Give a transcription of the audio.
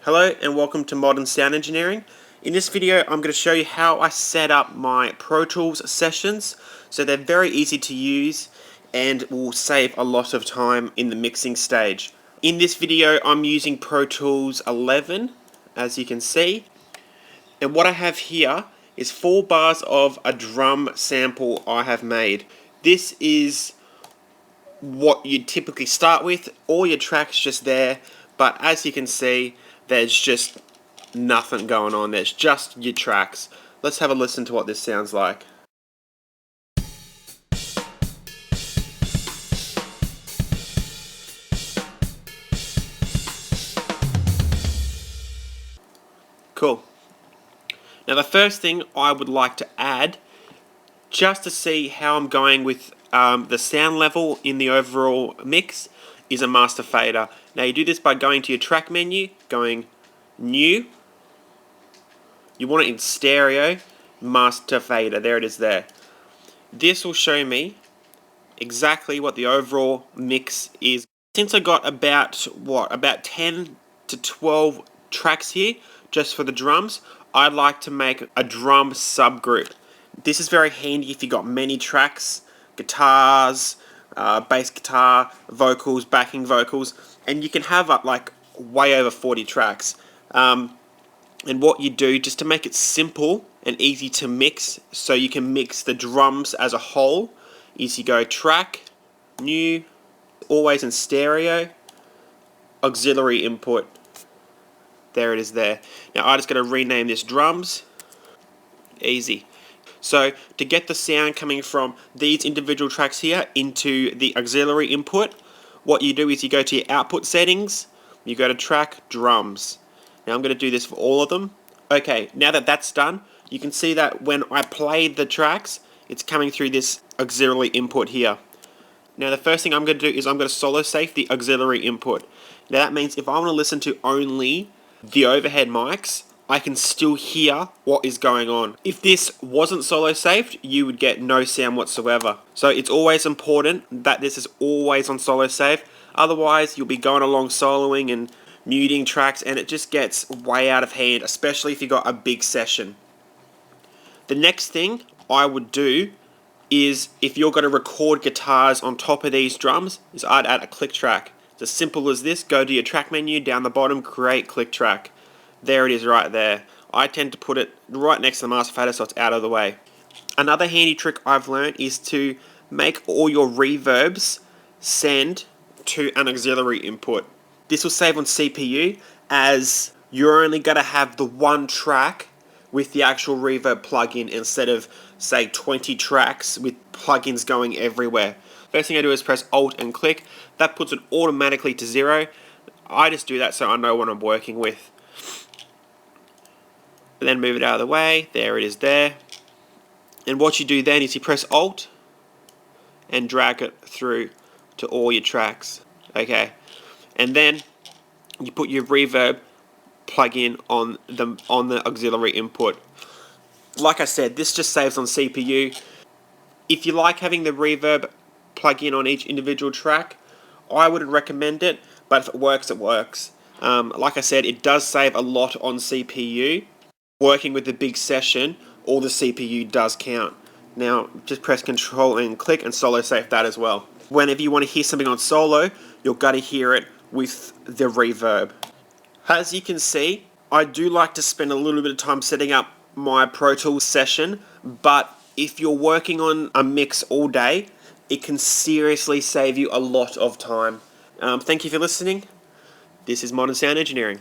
Hello and welcome to Modern Sound Engineering. In this video I'm going to show you how I set up my Pro Tools sessions. So they're very easy to use and will save a lot of time in the mixing stage. In this video I'm using Pro Tools 11, as you can see. And what I have here is 4 bars of a drum sample I have made. This is what you typically start with, all your tracks just there, but as you can see there's just nothing going on, there's just your tracks. Let's have a listen to what this sounds like. Cool. Now the first thing I would like to add, just to see how I'm going with the sound level in the overall mix, is a master fader. Now you do this by going to your track menu, going new, you want it in stereo, master fader, there it is there. This will show me exactly what the overall mix is. Since I got about 10 to 12 tracks here just for the drums, I'd like to make a drum subgroup. This is very handy if you've got many tracks, guitars, bass guitar, vocals, backing vocals, and you can have up like way over 40 tracks. And what you do, just to make it simple and easy to mix, so you can mix the drums as a whole, is you go track, new, always in stereo, auxiliary input. There it is there. Now I just got to rename this drums. Easy. So to get the sound coming from these individual tracks here into the auxiliary input, what you do is you go to your output settings, you go to track, drums. Now I'm going to do this for all of them. Okay, now that that's done, you can see that when I play the tracks, it's coming through this auxiliary input here. Now the first thing I'm going to do is I'm going to solo safe the auxiliary input. Now that means if I want to listen to only the overhead mics, I can still hear what is going on. If this wasn't solo saved, you would get no sound whatsoever. So it's always important that this is always on solo save. Otherwise, you'll be going along soloing and muting tracks and it just gets way out of hand, especially if you've got a big session. The next thing I would do is, if you're going to record guitars on top of these drums, is I'd add a click track. It's as simple as this. Go to your track menu, down the bottom, create click track. There it is right there. I tend to put it right next to the master fader so it's out of the way. Another handy trick I've learned is to make all your reverbs send to an auxiliary input. This will save on CPU, as you're only going to have the one track with the actual reverb plugin instead of, say, 20 tracks with plugins going everywhere. First thing I do is press Alt and click. That puts it automatically to 0. I just do that so I know what I'm working with. And then move it out of the way. There it is there. And what you do then is you press Alt and drag it through to all your tracks. Okay. And then you put your reverb plug-in on the auxiliary input. Like I said, this just saves on CPU. If you like having the reverb plug-in on each individual track, I wouldn't recommend it, but if it works, it works. Like I said, it does save a lot on CPU. Working with the big session, all the CPU does count. Now, just press Control and click and solo save that as well. Whenever you want to hear something on solo, you've got to hear it with the reverb. As you can see, I do like to spend a little bit of time setting up my Pro Tools session, but if you're working on a mix all day, it can seriously save you a lot of time. Thank you for listening. This is Modern Sound Engineering.